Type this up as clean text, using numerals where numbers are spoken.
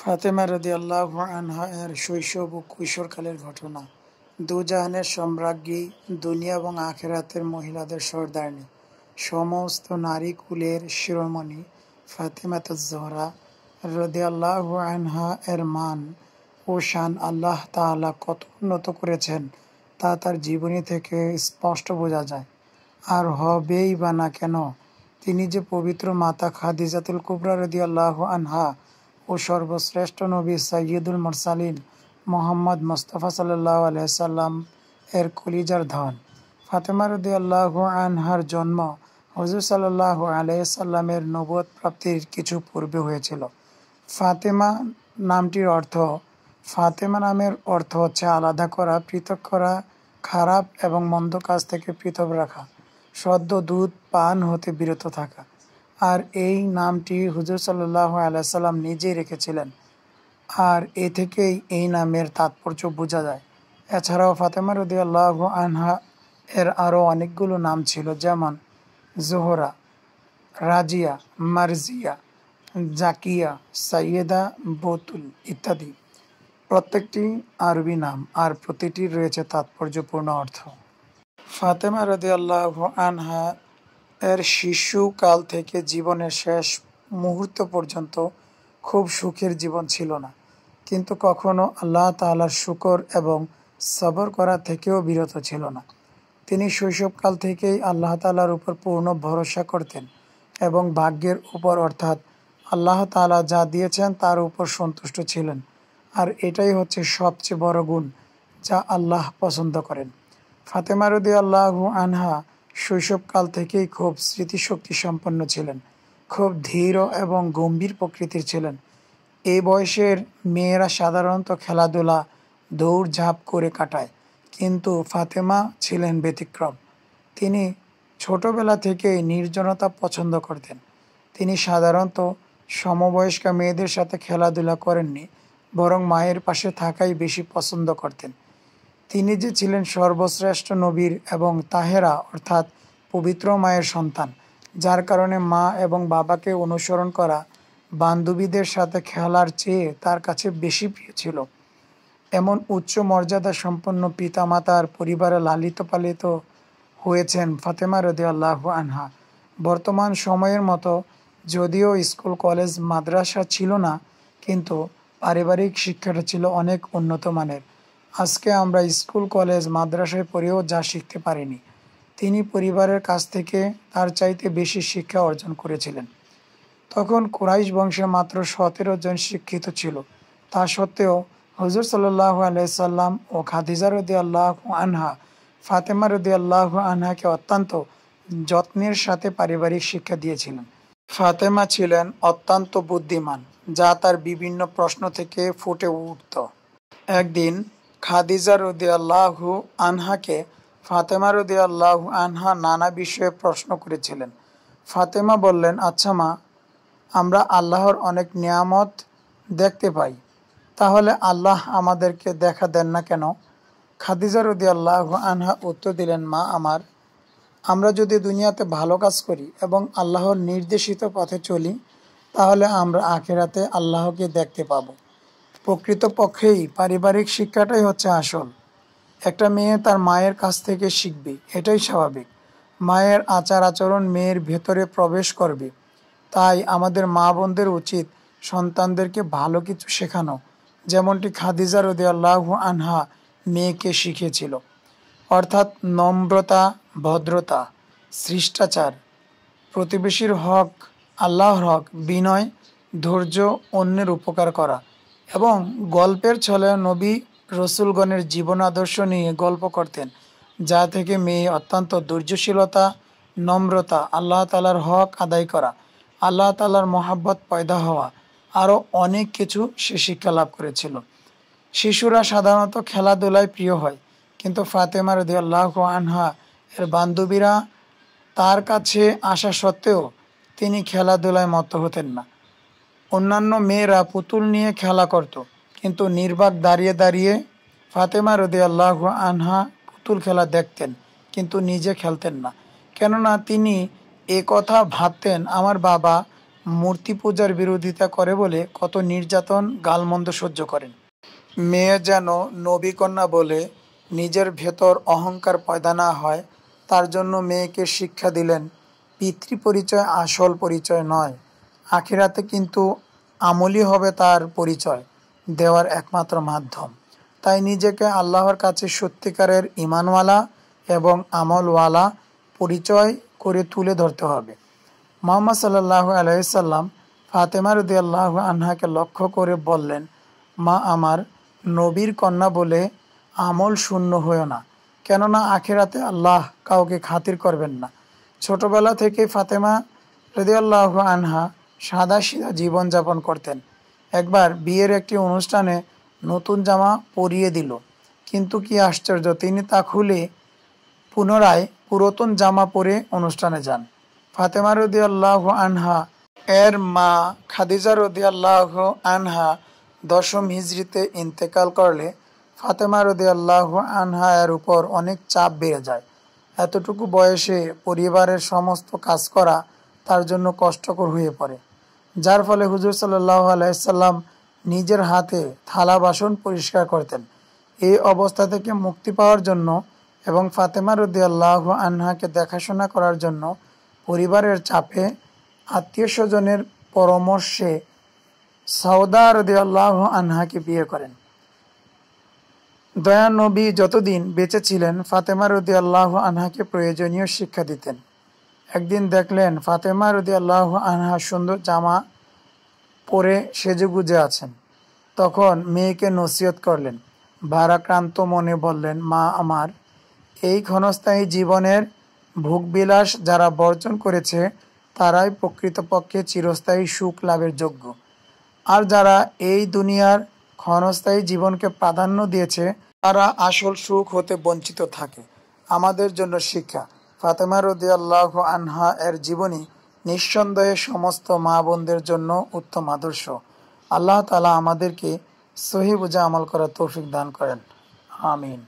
ফাতেমা রাদিয়াল্লাহু আনহা এর শৈশব ও কৈশোরকালের ঘটনা। দুজাহানের সম্রাজ্ঞী, দুনিয়া এবং আখিরাতের মহিলাদের সর্দারনী, সমস্ত নারী কুলের শিরোমণি ফাতেমাতুজ জোহরা রাদিয়াল্লাহু আনহা এর মান ও শান আল্লাহ তাআলা কত উন্নত করেছেন তা তার জীবনী থেকে স্পষ্ট বোঝা যায়। আর হবেই বা না কেন, তিনি যে পবিত্র মাতা খাদিজাতুল কুবরা রাদিয়াল্লাহু আনহা ও সর্বশ্রেষ্ঠ নবী সাইয়্যিদুল মুরসালিন মুহাম্মদ মুস্তাফা সাল্লাল্লাহু আলাইহি সাল্লাম এর কলিজার ধন। ফাতেমা রাদিয়াল্লাহু আনহার জন্ম হুজুর সাল্লাল্লাহু আলাইহি সাল্লামের নবুয়ত প্রাপ্তির কিছু পূর্বে হয়েছিল। ফাতেমা নামটির অর্থ, ফাতেমা নামের অর্থ হচ্ছে আলাদা করা, পৃথক করা, খারাপ এবং মন্দ কাজ থেকে পৃথক রাখা, সদ্য দুধ পান হতে বিরত থাকা। আর এই নামটি হুজুর সাল্লাল্লাহু আলাইহি সাল্লাম নিজেই রেখেছিলেন, আর এ থেকেই এই নামের তাৎপর্য বোঝা যায়। এছাড়াও ফাতেমা রাদিয়াল্লাহু আনহা এর আরও অনেকগুলো নাম ছিল, যেমন জোহরা, রাজিয়া, মারজিয়া, জাকিয়া, সাইয়েদা, বতুল ইত্যাদি। প্রত্যেকটি আরবি নাম, আর প্রতিটির রয়েছে তাৎপর্যপূর্ণ অর্থ। ফাতেমা রাদিয়াল্লাহু আনহা এর শিশুকাল থেকে জীবনের শেষ মুহূর্ত পর্যন্ত খুব সুখের জীবন ছিল না, কিন্তু কখনো আল্লাহ তাআলার শুকর এবং সবর করা থেকেও বিরত ছিল না। তিনি শৈশবকাল থেকেই আল্লাহ তাআলার উপর পূর্ণ ভরসা করতেন এবং ভাগ্যের উপর, অর্থাৎ আল্লাহ তাআলা যা দিয়েছেন তার উপর সন্তুষ্ট ছিলেন। আর এটাই হচ্ছে সবচেয়ে বড় গুণ যা আল্লাহ পছন্দ করেন। ফাতেমা রাদিয়াল্লাহু আনহা শৈশবকাল থেকেই খুব স্মৃতিশক্তি সম্পন্ন ছিলেন, খুব ধীর এবং গম্ভীর প্রকৃতির ছিলেন। এই বয়সের মেয়েরা সাধারণত খেলাধুলা, দৌড়ঝাঁপ করে কাটায়, কিন্তু ফাতেমা ছিলেন ব্যতিক্রম। তিনি ছোটবেলা থেকেই নির্জনতা পছন্দ করতেন। তিনি সাধারণত সমবয়স্কা মেয়েদের সাথে খেলাধুলা করেননি, বরং মায়ের পাশে থাকাই বেশি পছন্দ করতেন। তিনি যে ছিলেন সর্বশ্রেষ্ঠ নবীর এবং তাহেরা অর্থাৎ পবিত্র মায়ের সন্তান, যার কারণে মা এবং বাবাকে অনুসরণ করা বান্ধবীদের সাথে খেলার চেয়ে তার কাছে বেশি প্রিয় ছিল। এমন উচ্চ মর্যাদা সম্পন্ন পিতামাতার পরিবারে লালিত পালিত হয়েছেন ফাতেমা রাদিয়াল্লাহু আনহা। বর্তমান সময়ের মতো যদিও স্কুল, কলেজ, মাদ্রাসা ছিল না, কিন্তু পারিবারিক শিক্ষাটা ছিল অনেক উন্নত মানের। আজকে আমরা স্কুল, কলেজ, মাদ্রাসায় পড়েও যা শিখতে পারিনি, তিনি পরিবারের কাছ থেকে তার চাইতে বেশি শিক্ষা অর্জন করেছিলেন। তখন কুরাইশ বংশে মাত্র 17 জন শিক্ষিত ছিল। তা সত্ত্বেও হুজুর সাল্লাল্লাহু আলাইহি সাল্লাম ও খাদিজা রাদিয়াল্লাহু আনহা ফাতেমা রাদিয়াল্লাহু আনহাকে অত্যন্ত যত্নের সাথে পারিবারিক শিক্ষা দিয়েছিলেন। ফাতেমা ছিলেন অত্যন্ত বুদ্ধিমান, যা তার বিভিন্ন প্রশ্ন থেকে ফুটে উঠত। একদিন খাদিজা রাদিয়াল্লাহু আনহাকে ফাতেমা রাদিয়াল্লাহু আনহা নানা বিষয়ে প্রশ্ন করেছিলেন। ফাতেমা বললেন, আচ্ছা মা, আমরা আল্লাহর অনেক নিয়ামত দেখতে পাই, তাহলে আল্লাহ আমাদেরকে দেখা দেন না কেন? খাদিজা রাদিয়াল্লাহু আনহা উত্তর দিলেন, মা আমার, আমরা যদি দুনিয়াতে ভালো কাজ করি এবং আল্লাহর নির্দেশিত পথে চলি, তাহলে আমরা আখিরাতে আল্লাহকে দেখতে পাব। প্রকৃতপক্ষেই পারিবারিক শিক্ষাটাই হচ্ছে আসল। একটা মেয়ে তার মায়ের কাছ থেকে শিখবে, এটাই স্বাভাবিক। মায়ের আচার আচরণ মেয়ের ভেতরে প্রবেশ করবে। তাই আমাদের মা বোনদের উচিত সন্তানদেরকে ভালো কিছু শেখানো, যেমনটি খাদিজা রাদিয়াল্লাহু আনহা মেয়েকে শিখিয়েছিল, অর্থাৎ নম্রতা, ভদ্রতা, শিষ্টাচার, প্রতিবেশীর হক, আল্লাহর হক, বিনয়, ধৈর্য, অন্যের উপকার করা। এবং গল্পের ছলে নবী রসুলগণের জীবন আদর্শ নিয়ে গল্প করতেন, যা থেকে মেয়ে অত্যন্ত ধৈর্যশীলতা, নম্রতা, আল্লাহ তাআলার হক আদায় করা, আল্লাহ তাআলার মহাব্বত পয়দা হওয়া, আরও অনেক কিছু সে শিক্ষা লাভ করেছিল। শিশুরা সাধারণত খেলাধুলায় প্রিয় হয়, কিন্তু ফাতেমা রাদিয়াল্লাহু আনহা এর বান্ধবীরা তার কাছে আসা সত্ত্বেও তিনি খেলাধুলায় মত্ত হতেন না। অন্যান্য মেয়েরা পুতুল নিয়ে খেলা করত, কিন্তু নির্বাক দাঁড়িয়ে দাঁড়িয়ে ফাতেমা রাদিয়াল্লাহু আনহা পুতুল খেলা দেখতেন, কিন্তু নিজে খেলতেন না। কেননা তিনি কথা ভাবতেন, আমার বাবা মূর্তি পূজার বিরোধিতা করে বলে কত নির্যাতন গালমন্দ সহ্য করেন। মেয়ে যেন নবী কন্যা বলে নিজের ভেতর অহংকার পয়দা না হয় তার জন্য মেয়েকে শিক্ষা দিলেন পিতৃ পরিচয় আসল পরিচয় নয়, আখিরাতে কিন্তু আমলই হবে তার পরিচয় দেওয়ার একমাত্র মাধ্যম। তাই নিজেকে আল্লাহর কাছে সত্যিকারের ইমানওয়ালা এবং আমলওয়ালা পরিচয় করে তুলে ধরতে হবে। মুহাম্মদ সাল্লাল্লাহু আলাইহি সাল্লাম ফাতেমা রাদিয়াল্লাহু আনহাকে লক্ষ্য করে বললেন, মা আমার, নবীর কন্যা বলে আমল শূন্য হয়েও না, কেননা আখিরাতে আল্লাহ কাউকে খাতির করবেন না। ছোটবেলা থেকে ফাতেমা রাদিয়াল্লাহু আনহা সাদাসিধা জীবনযাপন করতেন। একবার বিয়ের একটি অনুষ্ঠানে নতুন জামা পরিয়ে দিল, কিন্তু কি আশ্চর্য, তিনি তা খুলে পুনরায় পুরাতন জামা পরে অনুষ্ঠানে যান। ফাতেমা রাদিয়াল্লাহু আনহা এর মা খাদিজা রাদিয়াল্লাহু আনহা 10ম হিজরিতে ইন্তেকাল করলে ফাতেমা রাদিয়াল্লাহু আনহা এর উপর অনেক চাপ বেড়ে যায়। এতটুকু বয়সে পরিবারের সমস্ত কাজ করা তার জন্য কষ্টকর হয়ে পড়ে, যার ফলে হুজুর সাল্লাল্লাহু আলাইহি সাল্লাম নিজের হাতে থালা বাসন পরিষ্কার করতেন। এই অবস্থা থেকে মুক্তি পাওয়ার জন্য এবং ফাতেমা রাদিয়াল্লাহু আনহাকে দেখাশোনা করার জন্য পরিবারের চাপে আত্মীয় স্বজনের পরামর্শে সাউদা রাদিয়াল্লাহু আনহাকে বিয়ে করেন। দয়া নবী যতদিন বেঁচে ছিলেন ফাতেমা রাদিয়াল্লাহু আনহাকে প্রয়োজনীয় শিক্ষা দিতেন। একদিন দেখলেন ফাতেমা রাদিয়াল্লাহু আনহা সুন্দর জামা পরে সেজেগুজে আছেন। তখন মেয়েকে নসিহত করলেন। ভারাক্রান্ত মনে বললেন, মা আমার, এই ক্ষণস্থায়ী জীবনের ভোগবিলাস যারা বর্জন করেছে তারাই প্রকৃতপক্ষে চিরস্থায়ী সুখ লাভের যোগ্য, আর যারা এই দুনিয়ার ক্ষণস্থায়ী জীবনকে প্রাধান্য দিয়েছে তারা আসল সুখ হতে বঞ্চিত থাকে। আমাদের জন্য শিক্ষা, ফাতেমা রাদিয়াল্লাহু আনহা এর জীবনী নিঃসন্দেহে সমস্ত মা বোনদের জন্য উত্তম আদর্শ। আল্লাহ তাআলা আমাদেরকে সহি বুঝে আমল করার তৌফিক দান করেন। আমিন।